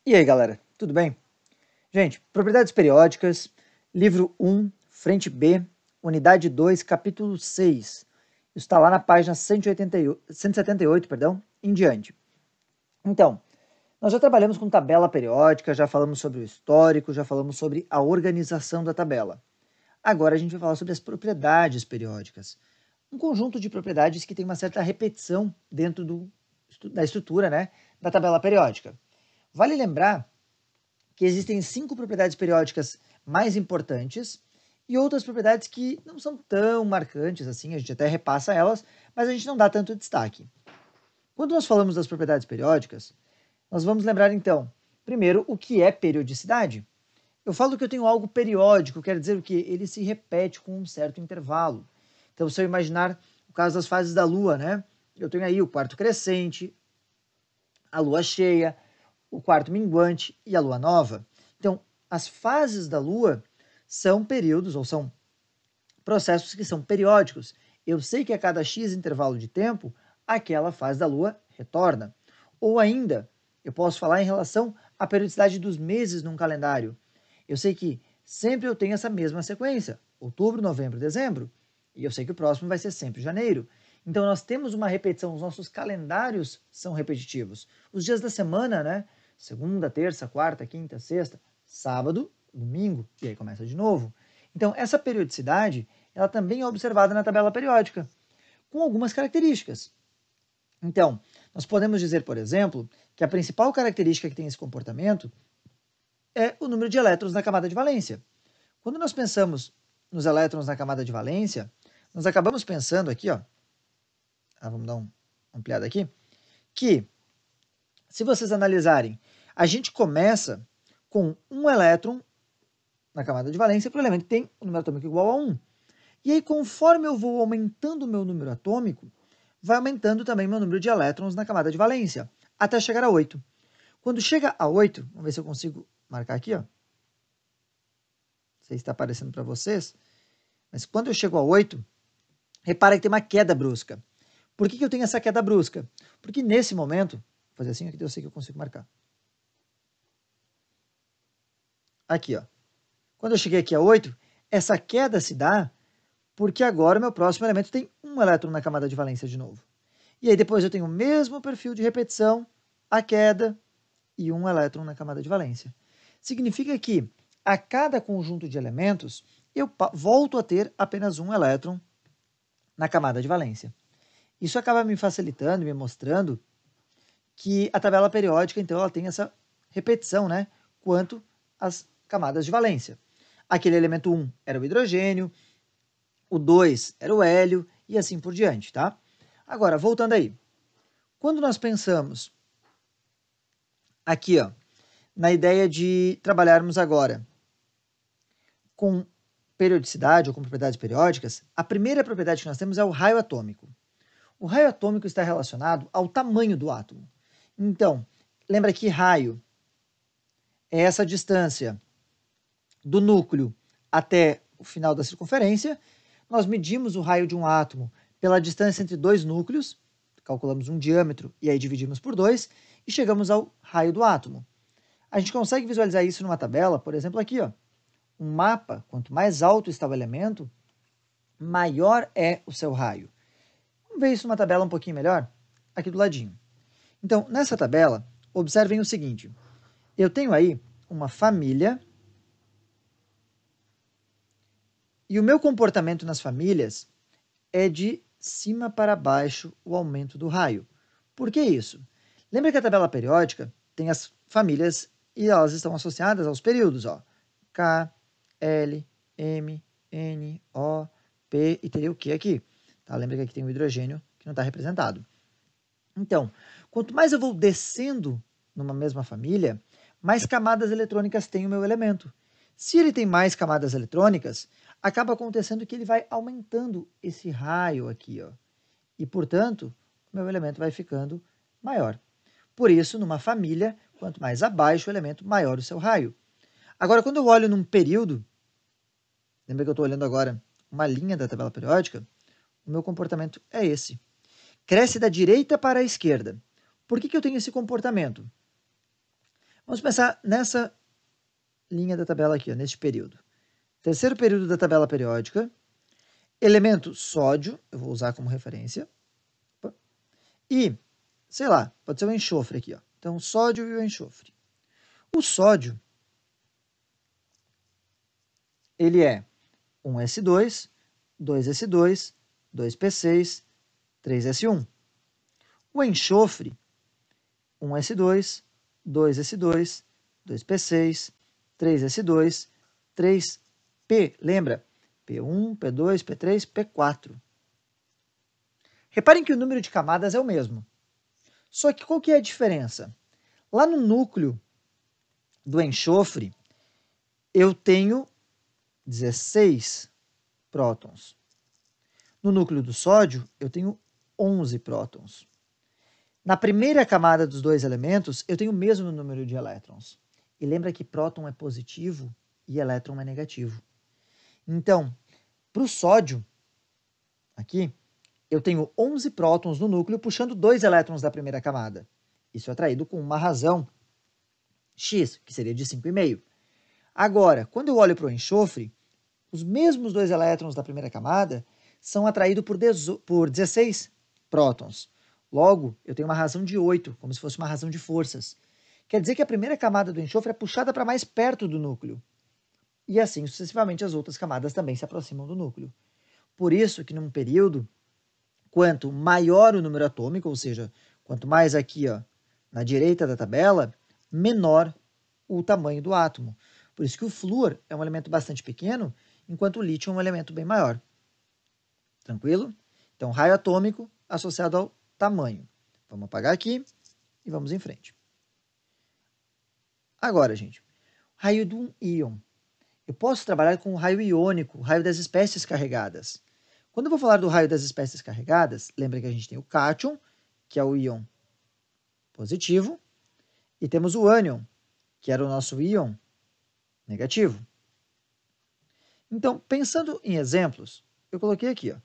E aí, galera, tudo bem? Gente, propriedades periódicas, livro 1, frente B, unidade 2, capítulo 6. Isso está lá na página 178, perdão, em diante. Então, nós já trabalhamos com tabela periódica, já falamos sobre o histórico, já falamos sobre a organização da tabela. Agora a gente vai falar sobre as propriedades periódicas. Um conjunto de propriedades que tem uma certa repetição dentro da estrutura, né, da tabela periódica. Vale lembrar que existem 5 propriedades periódicas mais importantes e outras propriedades que não são tão marcantes assim, a gente até repassa elas, mas a gente não dá tanto destaque. Quando nós falamos das propriedades periódicas, nós vamos lembrar então, primeiro, o que é periodicidade. Eu falo que eu tenho algo periódico, quer dizer o que? Ele se repete com um certo intervalo. Então, se eu imaginar o caso das fases da Lua, né? Eu tenho aí o quarto crescente, a Lua cheia, o quarto minguante e a lua nova. Então, as fases da lua são períodos, ou são processos que são periódicos. Eu sei que a cada X intervalo de tempo, aquela fase da lua retorna. Ou ainda, eu posso falar em relação à periodicidade dos meses num calendário. Eu sei que sempre eu tenho essa mesma sequência, outubro, novembro, dezembro, e eu sei que o próximo vai ser sempre janeiro. Então nós temos uma repetição, os nossos calendários são repetitivos. Os dias da semana, né? Segunda, terça, quarta, quinta, sexta, sábado, domingo, e aí começa de novo. Então essa periodicidade, ela também é observada na tabela periódica, com algumas características. Então, nós podemos dizer, por exemplo, que a principal característica que tem esse comportamento é o número de elétrons na camada de valência. Quando nós pensamos nos elétrons na camada de valência, nós acabamos pensando aqui, ó, vamos dar uma ampliada aqui, que se vocês analisarem, a gente começa com um elétron na camada de valência para o elemento que tem o número atômico igual a 1. E aí, conforme eu vou aumentando o meu número atômico, vai aumentando também meu número de elétrons na camada de valência, até chegar a 8. Quando chega a 8, vamos ver se eu consigo marcar aqui, ó. Não sei se está aparecendo para vocês, mas quando eu chego a 8, repara que tem uma queda brusca. Por que eu tenho essa queda brusca? Porque nesse momento, vou fazer assim, aqui eu sei que eu consigo marcar. Aqui, ó. Quando eu cheguei aqui a 8, essa queda se dá porque agora o meu próximo elemento tem um elétron na camada de valência de novo. E aí depois eu tenho o mesmo perfil de repetição, a queda e um elétron na camada de valência. Significa que a cada conjunto de elementos eu volto a ter apenas um elétron na camada de valência. Isso acaba me facilitando, me mostrando que a tabela periódica, então, ela tem essa repetição, né, quanto às camadas de valência. Aquele elemento 1 era o hidrogênio, o 2 era o hélio e assim por diante, tá? Agora, voltando aí. Quando nós pensamos aqui, ó, na ideia de trabalharmos agora com periodicidade ou com propriedades periódicas, a primeira propriedade que nós temos é o raio atômico. O raio atômico está relacionado ao tamanho do átomo. Então, lembra que raio é essa distância do núcleo até o final da circunferência. Nós medimos o raio de um átomo pela distância entre dois núcleos, calculamos um diâmetro e aí dividimos por 2 e chegamos ao raio do átomo. A gente consegue visualizar isso numa tabela, por exemplo, aqui, ó. Um mapa, quanto mais alto está o elemento, maior é o seu raio. Vamos ver isso numa tabela um pouquinho melhor? Aqui do ladinho. Então, nessa tabela, observem o seguinte. Eu tenho aí uma família e o meu comportamento nas famílias é de cima para baixo o aumento do raio. Por que isso? Lembra que a tabela periódica tem as famílias e elas estão associadas aos períodos, ó. K, L, M, N, O, P e teria o Q aqui. Tá? Lembra que aqui tem o hidrogênio que não está representado. Então, quanto mais eu vou descendo numa mesma família, mais camadas eletrônicas tem o meu elemento. Se ele tem mais camadas eletrônicas, acaba acontecendo que ele vai aumentando esse raio aqui, ó. E, portanto, o meu elemento vai ficando maior. Por isso, numa família, quanto mais abaixo o elemento, maior o seu raio. Agora, quando eu olho num período, lembra que eu estou olhando agora uma linha da tabela periódica, o meu comportamento é esse. Cresce da direita para a esquerda. Por que eu tenho esse comportamento? Vamos pensar nessa linha da tabela aqui, ó, neste período. Terceiro período da tabela periódica, elemento sódio, eu vou usar como referência, e, sei lá, pode ser o enxofre aqui, ó. Então, sódio e o enxofre. O sódio, ele é 1S2, 2S2, 2P6, 3S1. O enxofre, 1S2, 2S2, 2P6, 3S2, 3P, lembra? P1, P2, P3, P4. Reparem que o número de camadas é o mesmo. Só que qual que é a diferença? Lá no núcleo do enxofre, eu tenho 16 prótons. No núcleo do sódio, eu tenho 11 prótons. Na primeira camada dos dois elementos, eu tenho o mesmo número de elétrons. E lembra que próton é positivo e elétron é negativo. Então, para o sódio, aqui, eu tenho 11 prótons no núcleo puxando 2 elétrons da primeira camada. Isso é atraído com uma razão X, que seria de 5,5. Agora, quando eu olho para o enxofre, os mesmos 2 elétrons da primeira camada são atraídos por 16 prótons. Logo, eu tenho uma razão de 8, como se fosse uma razão de forças. Quer dizer que a primeira camada do enxofre é puxada para mais perto do núcleo. E assim, sucessivamente, as outras camadas também se aproximam do núcleo. Por isso que num período, quanto maior o número atômico, ou seja, quanto mais aqui, ó, na direita da tabela, menor o tamanho do átomo. Por isso que o flúor é um elemento bastante pequeno, enquanto o lítio é um elemento bem maior. Tranquilo? Então, raio atômico associado ao tamanho. Vamos apagar aqui e vamos em frente. Agora, gente, raio de um íon. Eu posso trabalhar com o raio iônico, o raio das espécies carregadas. Quando eu vou falar do raio das espécies carregadas, lembra que a gente tem o cátion, que é o íon positivo, e temos o ânion, que era o nosso íon negativo. Então, pensando em exemplos, eu coloquei aqui, ó.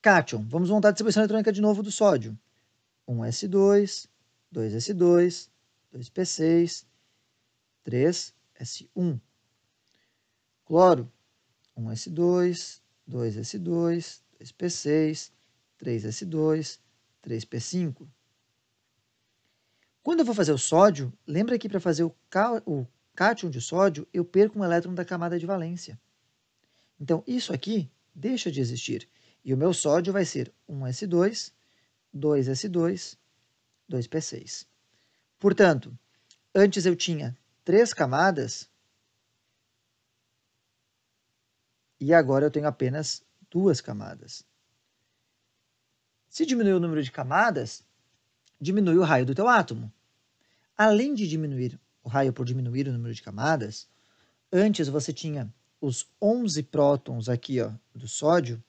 Cátion, vamos montar a distribuição eletrônica de novo do sódio. 1S2, 2S2, 2P6, 3S1. Cloro, 1S2, 2S2, 2P6, 3S2, 3P5. Quando eu vou fazer o sódio, lembra que para fazer o cátion de sódio, eu perco um elétron da camada de valência. Então, isso aqui deixa de existir. E o meu sódio vai ser 1S2, 2S2, 2P6. Portanto, antes eu tinha 3 camadas e agora eu tenho apenas 2 camadas. Se diminuir o número de camadas, diminui o raio do teu átomo. Além de diminuir o raio por diminuir o número de camadas, antes você tinha os 11 prótons aqui, ó, do sódio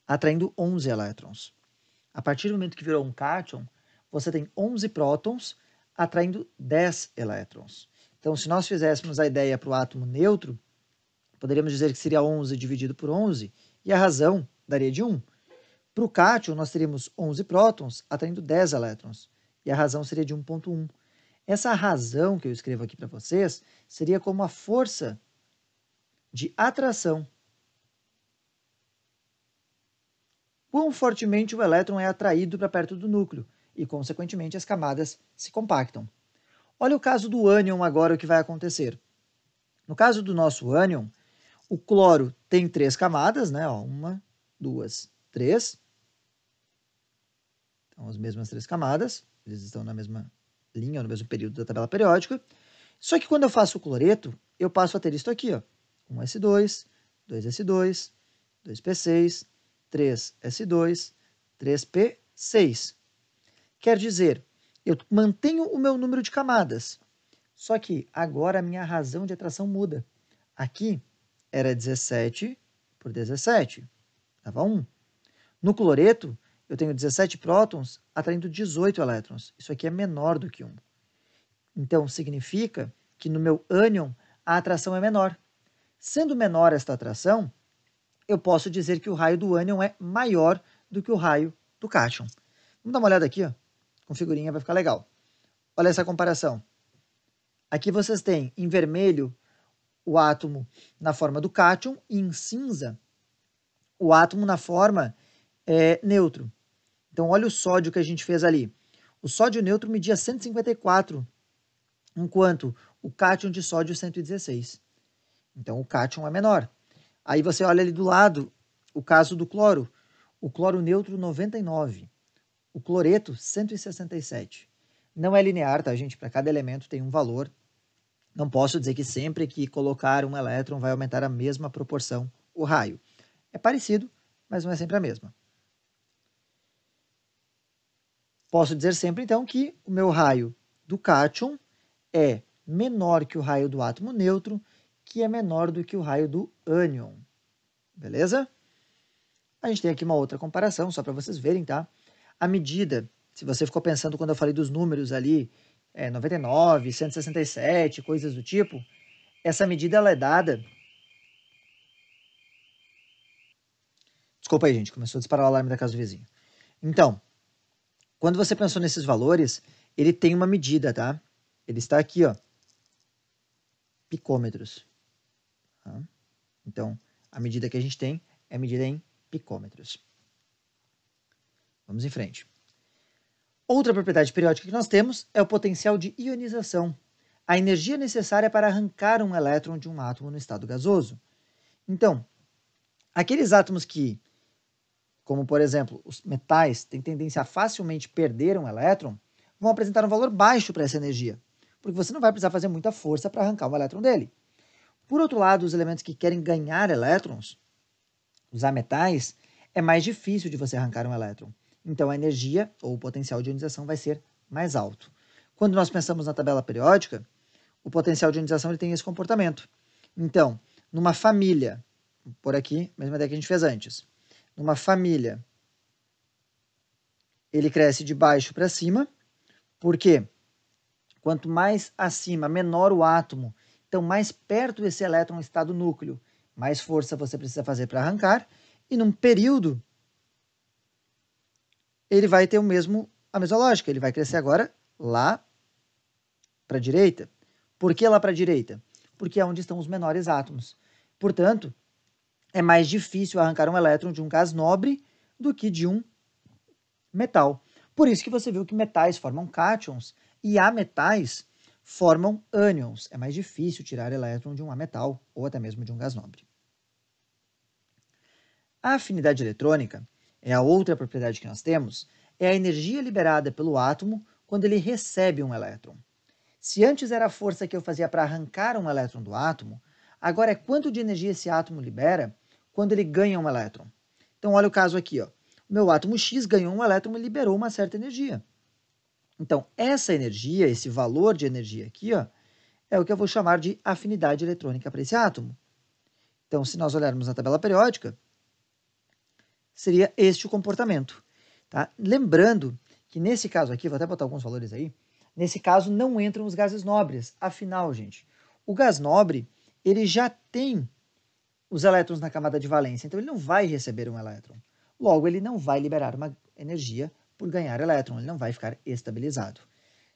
atraindo 11 elétrons. A partir do momento que virou um cátion, você tem 11 prótons atraindo 10 elétrons. Então, se nós fizéssemos a ideia para o átomo neutro, poderíamos dizer que seria 11 dividido por 11, e a razão daria de 1. Para o cátion, nós teríamos 11 prótons atraindo 10 elétrons, e a razão seria de 1,1. Essa razão que eu escrevo aqui para vocês seria como a força de atração. Quão fortemente o elétron é atraído para perto do núcleo, e, consequentemente, as camadas se compactam. Olha o caso do ânion agora, o que vai acontecer. No caso do nosso ânion, o cloro tem 3 camadas, né? Ó, 1, 2, 3. Então, as mesmas 3 camadas, eles estão na mesma linha, no mesmo período da tabela periódica. Só que quando eu faço o cloreto, eu passo a ter isso aqui, ó. 1S2, 2S2, 2P6, 3S2, 3P6. Quer dizer, eu mantenho o meu número de camadas, só que agora a minha razão de atração muda. Aqui era 17 por 17, dava 1. No cloreto, eu tenho 17 prótons atraindo 18 elétrons. Isso aqui é menor do que 1. Então, significa que no meu ânion a atração é menor. Sendo menor esta atração, eu posso dizer que o raio do ânion é maior do que o raio do cátion. Vamos dar uma olhada aqui, ó. Com figurinha vai ficar legal. Olha essa comparação. Aqui vocês têm em vermelho o átomo na forma do cátion e em cinza o átomo na forma neutro. Então, olha o sódio que a gente fez ali. O sódio neutro media 154, enquanto o cátion de sódio 116. Então, o cátion é menor. Aí você olha ali do lado o caso do cloro. O cloro neutro, 99. O cloreto, 167. Não é linear, tá, gente? Para cada elemento tem um valor. Não posso dizer que sempre que colocar um elétron vai aumentar a mesma proporção o raio. É parecido, mas não é sempre a mesma. Posso dizer sempre, então, que o meu raio do cátion é menor que o raio do átomo neutro, que é menor do que o raio do ânion. Beleza? A gente tem aqui uma outra comparação, só para vocês verem, tá? A medida, se você ficou pensando quando eu falei dos números ali, 99, 167, coisas do tipo, essa medida ela é dada... Desculpa aí, gente, começou a disparar o alarme da casa do vizinho. Então, quando você pensou nesses valores, ele tem uma medida, tá? Ele está aqui, ó, picômetros. Tá? Então, a medida que a gente tem é medida em picômetros. Vamos em frente. Outra propriedade periódica que nós temos é o potencial de ionização, a energia necessária para arrancar um elétron de um átomo no estado gasoso. Então, aqueles átomos que, como por exemplo, os metais, têm tendência a facilmente perder um elétron, vão apresentar um valor baixo para essa energia, porque você não vai precisar fazer muita força para arrancar um elétron dele. Por outro lado, os elementos que querem ganhar elétrons, os ametais, é mais difícil de você arrancar um elétron. Então a energia ou o potencial de ionização vai ser mais alto. Quando nós pensamos na tabela periódica, o potencial de ionização ele tem esse comportamento. Então, numa família, por aqui, mesma ideia que a gente fez antes, numa família, ele cresce de baixo para cima, porque quanto mais acima, menor o átomo, então mais perto esse elétron está do núcleo, mais força você precisa fazer para arrancar, e num período ele vai ter a mesma lógica, ele vai crescer agora lá para a direita. Por que lá para a direita? Porque é onde estão os menores átomos. Portanto, é mais difícil arrancar um elétron de um gás nobre do que de um metal. Por isso que você viu que metais formam cátions e ametais formam ânions. É mais difícil tirar elétron de um ametal ou até mesmo de um gás nobre. A afinidade eletrônica é a outra propriedade que nós temos, é a energia liberada pelo átomo quando ele recebe um elétron. Se antes era a força que eu fazia para arrancar um elétron do átomo, agora é quanto de energia esse átomo libera quando ele ganha um elétron. Então olha o caso aqui, ó. O meu átomo X ganhou um elétron e liberou uma certa energia. Então essa energia, esse valor de energia aqui, ó, é o que eu vou chamar de afinidade eletrônica para esse átomo. Então se nós olharmos na tabela periódica, seria este o comportamento. Tá? Lembrando que nesse caso aqui, vou até botar alguns valores aí, nesse caso não entram os gases nobres. Afinal, gente, o gás nobre, ele já tem os elétrons na camada de valência, então ele não vai receber um elétron. Logo, ele não vai liberar uma energia por ganhar elétron, ele não vai ficar estabilizado.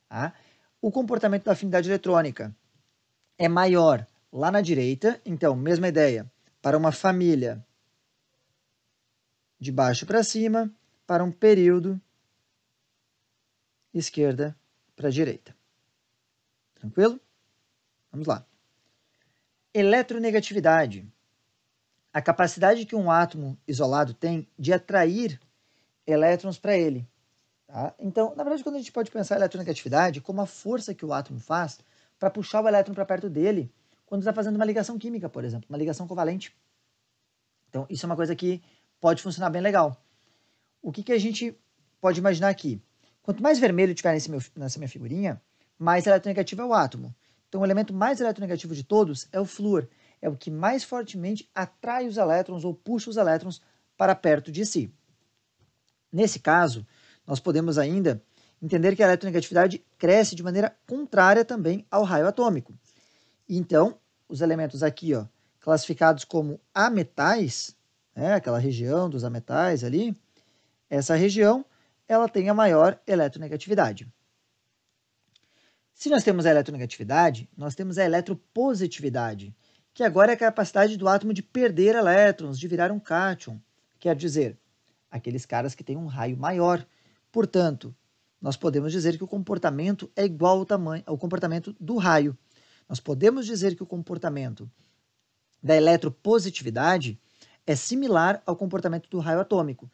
Tá? O comportamento da afinidade eletrônica é maior lá na direita, então, mesma ideia, para uma família de baixo para cima, para um período esquerda para direita. Tranquilo? Vamos lá. Eletronegatividade. A capacidade que um átomo isolado tem de atrair elétrons para ele. Tá? Então, na verdade, quando a gente pode pensar em eletronegatividade como a força que o átomo faz para puxar o elétron para perto dele quando está fazendo uma ligação química, por exemplo, uma ligação covalente. Então, isso é uma coisa que pode funcionar bem legal. O que a gente pode imaginar aqui? Quanto mais vermelho tiver nessa minha figurinha, mais eletronegativo é o átomo. Então, o elemento mais eletronegativo de todos é o flúor. É o que mais fortemente atrai os elétrons ou puxa os elétrons para perto de si. Nesse caso, nós podemos ainda entender que a eletronegatividade cresce de maneira contrária também ao raio atômico. Então, os elementos aqui, ó, classificados como ametais, aquela região dos ametais ali, essa região ela tem a maior eletronegatividade. Se nós temos a eletronegatividade, nós temos a eletropositividade, que agora é a capacidade do átomo de perder elétrons, de virar um cátion. Quer dizer, aqueles caras que têm um raio maior. Portanto, nós podemos dizer que o comportamento é igual ao comportamento do raio. Nós podemos dizer que o comportamento da eletropositividade é similar ao comportamento do raio atômico.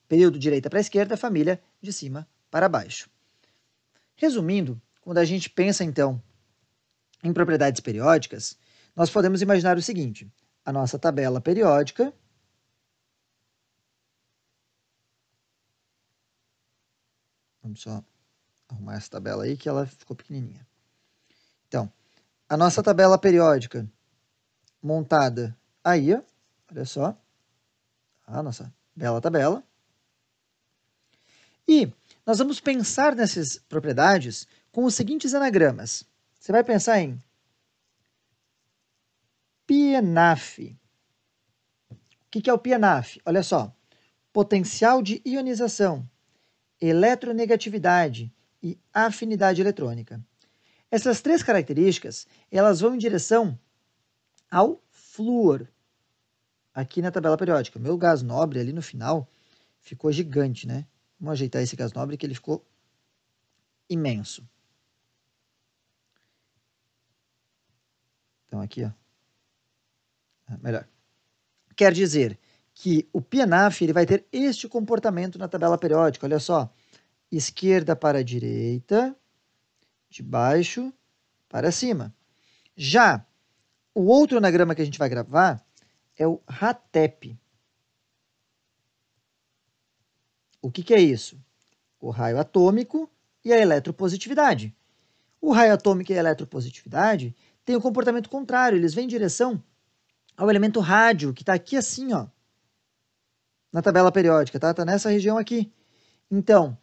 Período direita para a esquerda, família de cima para baixo. Resumindo, quando a gente pensa então em propriedades periódicas, nós podemos imaginar o seguinte: a nossa tabela periódica vamos só arrumar essa tabela aí que ela ficou pequenininha. Então, a nossa tabela periódica montada aí, ó, olha só, a nossa bela tabela. E nós vamos pensar nessas propriedades com os seguintes anagramas. Você vai pensar em PNAF. O que é o PNAF? Olha só, potencial de ionização, eletronegatividade e afinidade eletrônica. Essas três características, elas vão em direção ao flúor, aqui na tabela periódica. O meu gás nobre ali no final ficou gigante, né? Vamos ajeitar esse gás nobre que ele ficou imenso. Então aqui, ó. Melhor. Quer dizer que o PNAF ele vai ter este comportamento na tabela periódica. Olha só, esquerda para direita, de baixo para cima. Já o outro anagrama que a gente vai gravar é o RATEP. O que é isso? O raio atômico e a eletropositividade. O raio atômico e a eletropositividade têm o comportamento contrário, eles vêm em direção ao elemento rádio, que está aqui assim, ó, na tabela periódica, tá? Está nessa região aqui. Então,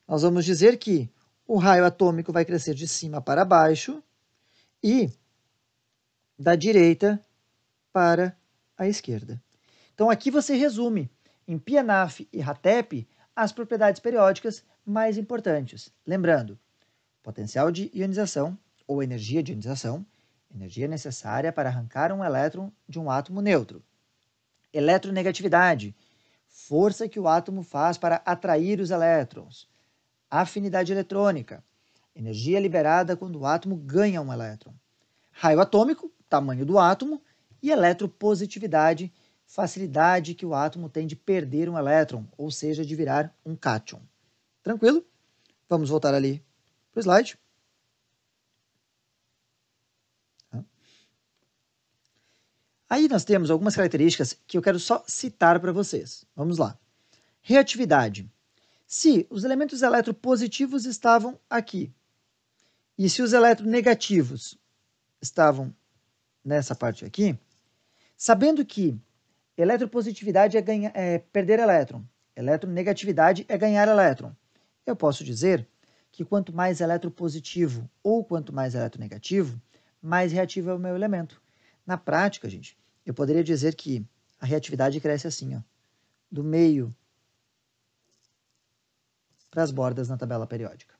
nós vamos dizer que o raio atômico vai crescer de cima para baixo e da direita para a esquerda. Então, aqui você resume em PNAF e RATEP as propriedades periódicas mais importantes. Lembrando, potencial de ionização ou energia de ionização, energia necessária para arrancar um elétron de um átomo neutro. Eletronegatividade, força que o átomo faz para atrair os elétrons. Afinidade eletrônica, energia liberada quando o átomo ganha um elétron. Raio atômico, tamanho do átomo. E eletropositividade, facilidade que o átomo tem de perder um elétron, ou seja, de virar um cátion. Tranquilo? Vamos voltar ali para o slide. Aí nós temos algumas características que eu quero só citar para vocês. Vamos lá. Reatividade. Se os elementos eletropositivos estavam aqui, e se os eletronegativos estavam nessa parte aqui, sabendo que eletropositividade é perder elétron, eletronegatividade é ganhar elétron, eu posso dizer que quanto mais eletropositivo ou quanto mais eletronegativo, mais reativo é o meu elemento. Na prática, gente, eu poderia dizer que a reatividade cresce assim, ó, do meio para as bordas na tabela periódica.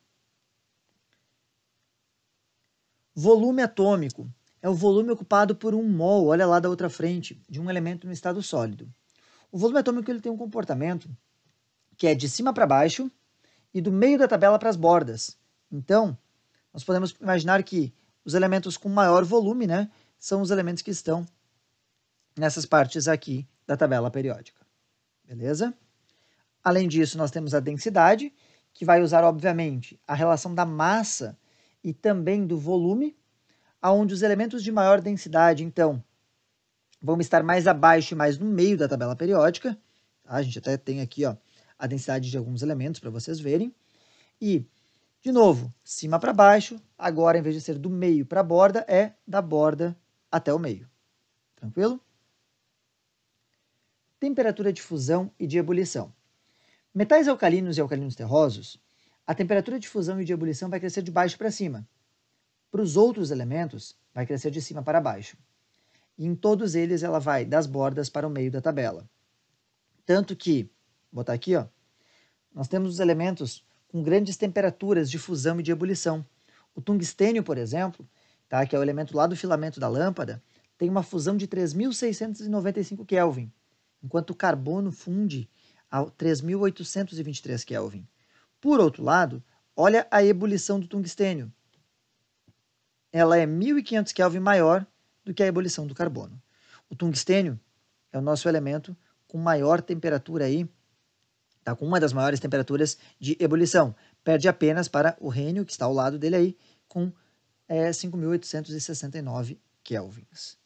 Volume atômico é o volume ocupado por um mol, olha lá da outra frente, de um elemento no estado sólido. O volume atômico ele tem um comportamento que é de cima para baixo e do meio da tabela para as bordas. Então, nós podemos imaginar que os elementos com maior volume, né, são os elementos que estão nessas partes aqui da tabela periódica. Beleza? Além disso, nós temos a densidade, que vai usar, obviamente, a relação da massa e também do volume, onde os elementos de maior densidade, então, vão estar mais abaixo e mais no meio da tabela periódica. A gente até tem aqui, ó, a densidade de alguns elementos para vocês verem. E, de novo, cima para baixo, agora, em vez de ser do meio para a borda, é da borda até o meio. Tranquilo? Temperatura de fusão e de ebulição. Metais alcalinos e alcalinos terrosos, a temperatura de fusão e de ebulição vai crescer de baixo para cima. Para os outros elementos, vai crescer de cima para baixo. E em todos eles, ela vai das bordas para o meio da tabela. Tanto que, vou botar aqui, ó, nós temos os elementos com grandes temperaturas de fusão e de ebulição. O tungstênio, por exemplo, tá, que é o elemento lá do filamento da lâmpada, tem uma fusão de 3.695 Kelvin, enquanto o carbono funde a 3.823 Kelvin. Por outro lado, olha a ebulição do tungstênio. Ela é 1.500 Kelvin maior do que a ebulição do carbono. O tungstênio é o nosso elemento com maior temperatura aí, tá, com uma das maiores temperaturas de ebulição. Perde apenas para o rênio, que está ao lado dele aí, com 5.869 kelvins.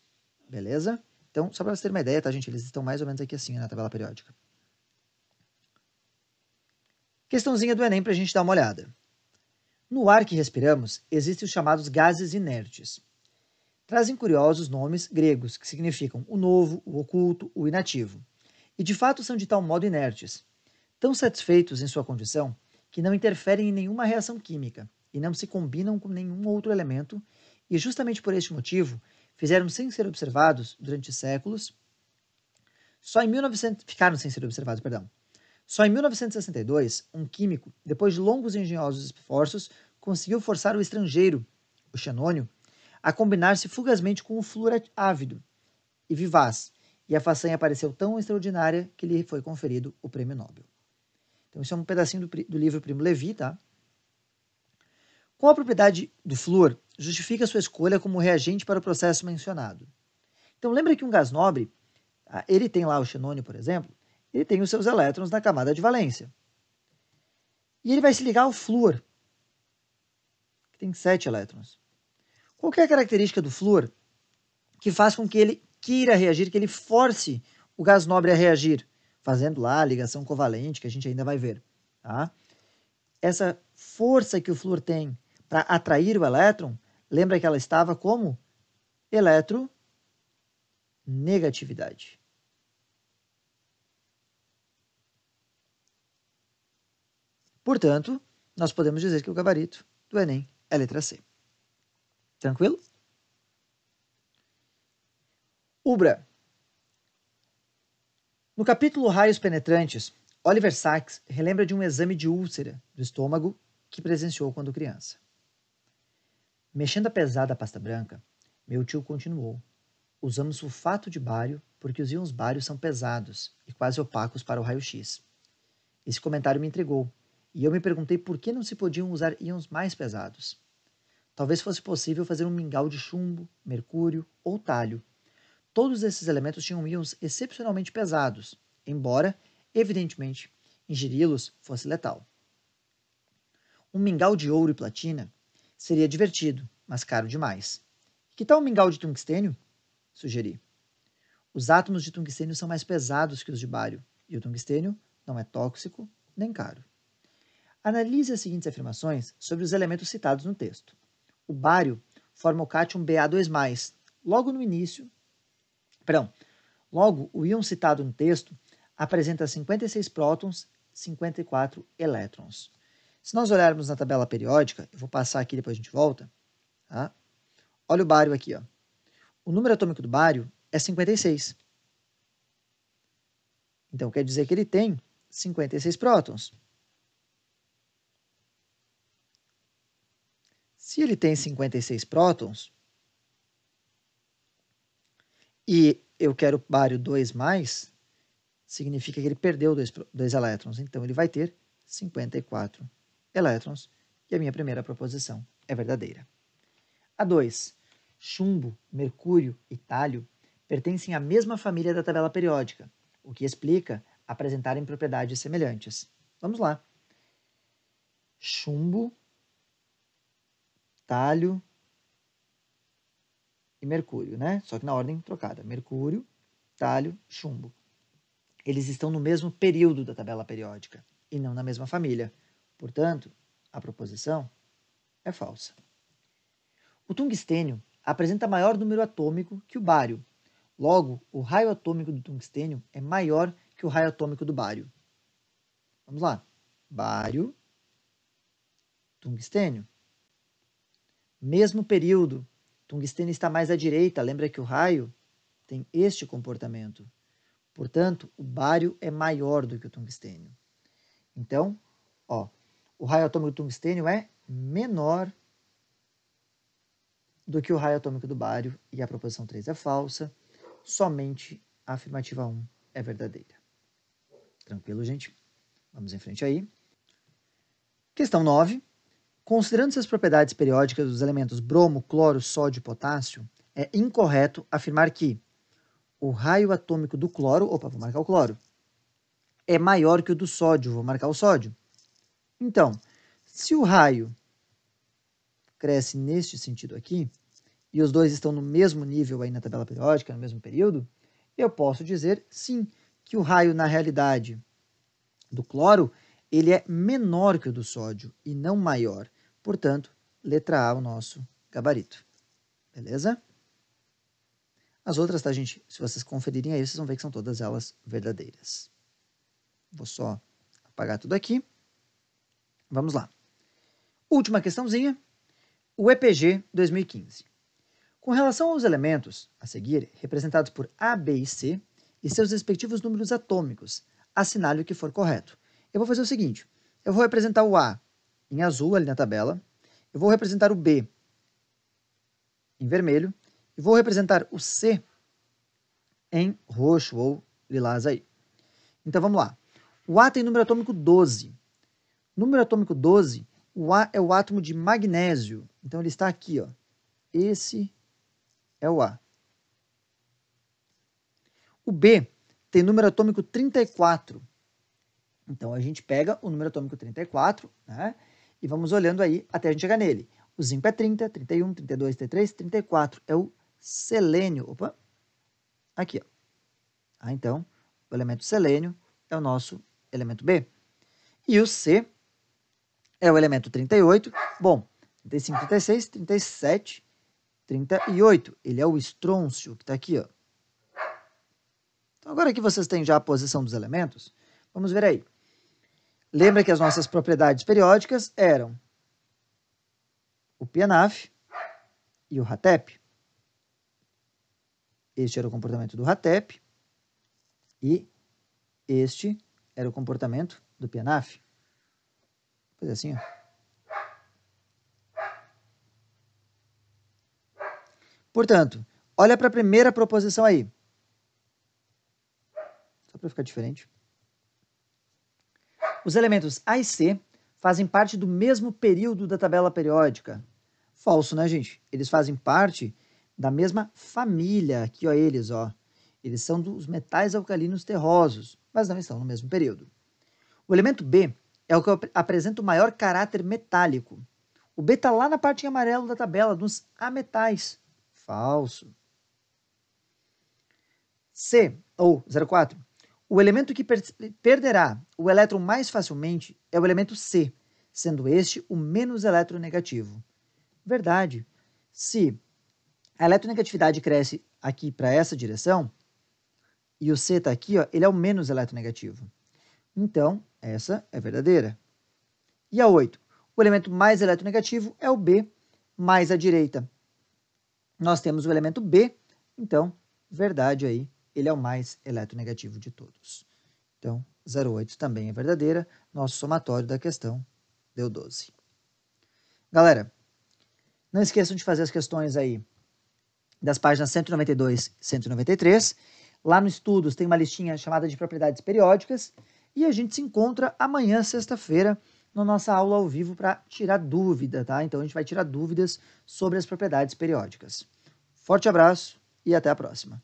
Beleza? Então, só para vocês terem uma ideia, tá, gente? Eles estão mais ou menos aqui assim na tabela periódica. Questãozinha do Enem para a gente dar uma olhada. No ar que respiramos, existem os chamados gases inertes. Trazem curiosos nomes gregos, que significam o novo, o oculto, o inativo. E de fato são de tal modo inertes, tão satisfeitos em sua condição, que não interferem em nenhuma reação química e não se combinam com nenhum outro elemento, e justamente por este motivo fizeram sem ser observados durante séculos. Ficaram sem ser observados, perdão. Só em 1962, um químico, depois de longos e engenhosos esforços, conseguiu forçar o estrangeiro, o xenônio, a combinar-se fugazmente com o flúor ávido e vivaz, e a façanha pareceu tão extraordinária que lhe foi conferido o prêmio Nobel. Então, isso é um pedacinho do livro Primo Levi, tá? Com a propriedade do flúor, justifica sua escolha como reagente para o processo mencionado. Então, lembra que um gás nobre, ele tem lá o xenônio, por exemplo, ele tem os seus elétrons na camada de valência. E ele vai se ligar ao flúor, que tem 7 elétrons. Qual é a característica do flúor que faz com que ele queira reagir, que ele force o gás nobre a reagir, fazendo lá a ligação covalente, que a gente ainda vai ver. Tá? Essa força que o flúor tem para atrair o elétron, lembra que ela estava como eletronegatividade. Portanto, nós podemos dizer que o gabarito do Enem é a letra C. Tranquilo? Ubra. No capítulo Raios Penetrantes, Oliver Sacks relembra de um exame de úlcera do estômago que presenciou quando criança. Mexendo a pesada pasta branca, meu tio continuou. Usamos sulfato de bário porque os íons bários são pesados e quase opacos para o raio-x. Esse comentário me intrigou, e eu me perguntei por que não se podiam usar íons mais pesados. Talvez fosse possível fazer um mingau de chumbo, mercúrio ou talho. Todos esses elementos tinham íons excepcionalmente pesados, embora, evidentemente, ingeri-los fosse letal. Um mingau de ouro e platina seria divertido, mas caro demais. Que tal um mingau de tungstênio? Sugeri. Os átomos de tungstênio são mais pesados que os de bário, e o tungstênio não é tóxico nem caro. Analise as seguintes afirmações sobre os elementos citados no texto. O bário forma o cátion Ba2+, logo no início. Logo, o íon citado no texto apresenta 56 prótons, 54 elétrons. Se nós olharmos na tabela periódica, eu vou passar aqui depois a gente volta, tá? Olha o bário aqui, ó. O número atômico do bário é 56. Então quer dizer que ele tem 56 prótons. Se ele tem 56 prótons, e eu quero bário 2+, significa que ele perdeu 2 elétrons. Então ele vai ter 54 elétrons, e a minha primeira proposição é verdadeira. A 2. Chumbo, mercúrio e talho pertencem à mesma família da tabela periódica, o que explica apresentarem propriedades semelhantes. Vamos lá. Chumbo, talho e mercúrio, né? Só que na ordem trocada. Mercúrio, talho, chumbo. Eles estão no mesmo período da tabela periódica e não na mesma família. Portanto, a proposição é falsa. O tungstênio apresenta maior número atômico que o bário. Logo, o raio atômico do tungstênio é maior que o raio atômico do bário. Vamos lá. Bário, tungstênio. Mesmo período. Tungstênio está mais à direita. Lembra que o raio tem este comportamento. Portanto, o bário é maior do que o tungstênio. Então, ó, o raio atômico do tungstênio é menor do que o raio atômico do bário e a proposição 3 é falsa. Somente a afirmativa 1 é verdadeira. Tranquilo, gente? Vamos em frente aí. Questão 9. Considerando-se as propriedades periódicas dos elementos bromo, cloro, sódio e potássio, é incorreto afirmar que o raio atômico do cloro, vou marcar o cloro, é maior que o do sódio, vou marcar o sódio. Então, se o raio cresce neste sentido aqui, e os dois estão no mesmo nível aí na tabela periódica, no mesmo período, eu posso dizer, sim, que o raio, na realidade, do cloro, ele é menor que o do sódio e não maior. Portanto, letra A, o nosso gabarito. Beleza? As outras, tá, gente? Se vocês conferirem aí, vocês vão ver que são todas elas verdadeiras. Vou só apagar tudo aqui. Vamos lá. Última questãozinha. O EPG 2015. Com relação aos elementos a seguir, representados por A, B e C, e seus respectivos números atômicos, assinale o que for correto. Eu vou fazer o seguinte, eu vou representar o A em azul ali na tabela, eu vou representar o B em vermelho, e vou representar o C em roxo ou lilás aí. Então vamos lá. O A tem número atômico 12. Número atômico 12, o A é o átomo de magnésio. Então ele está aqui, ó. Esse é o A. O B tem número atômico 34. Então a gente pega o número atômico 34, né? E vamos olhando aí até a gente chegar nele. O zinco é 30, 31, 32, 33, 34. É o selênio. Opa! Aqui, ó. Então, o elemento selênio é o nosso elemento B. E o C é o elemento 38. Bom, 35, 36, 37, 38. Ele é o estrôncio, que está aqui, ó. Então, agora que vocês têm já a posição dos elementos, vamos ver aí. Lembra que as nossas propriedades periódicas eram o PNAF e o RATEP. Este era o comportamento do RATEP e este era o comportamento do PNAF. Vou fazer assim, ó. Portanto, olha para a primeira proposição aí. Só para ficar diferente. Os elementos A e C fazem parte do mesmo período da tabela periódica. Falso, né, gente? Eles fazem parte da mesma família. Aqui, ó, eles, ó. Eles são dos metais alcalinos terrosos, mas não estão no mesmo período. O elemento B é o que apresenta o maior caráter metálico. O B está lá na parte em amarelo da tabela, dos ametais. Falso. C, ou 04. O elemento que perderá o elétron mais facilmente é o elemento C, sendo este o menos eletronegativo. Verdade. Se a eletronegatividade cresce aqui para essa direção, e o C está aqui, ó, ele é o menos eletronegativo. Então, essa é verdadeira. E a 8? O elemento mais eletronegativo é o B, mais à direita. Nós temos o elemento B, então, verdade aí, ele é o mais eletronegativo de todos. Então, 08 também é verdadeira. Nosso somatório da questão deu 12. Galera, não esqueçam de fazer as questões aí das páginas 192 e 193. Lá no Estudos tem uma listinha chamada de propriedades periódicas. E a gente se encontra amanhã, sexta-feira, na nossa aula ao vivo para tirar dúvida, tá? Então a gente vai tirar dúvidas sobre as propriedades periódicas. Forte abraço e até a próxima.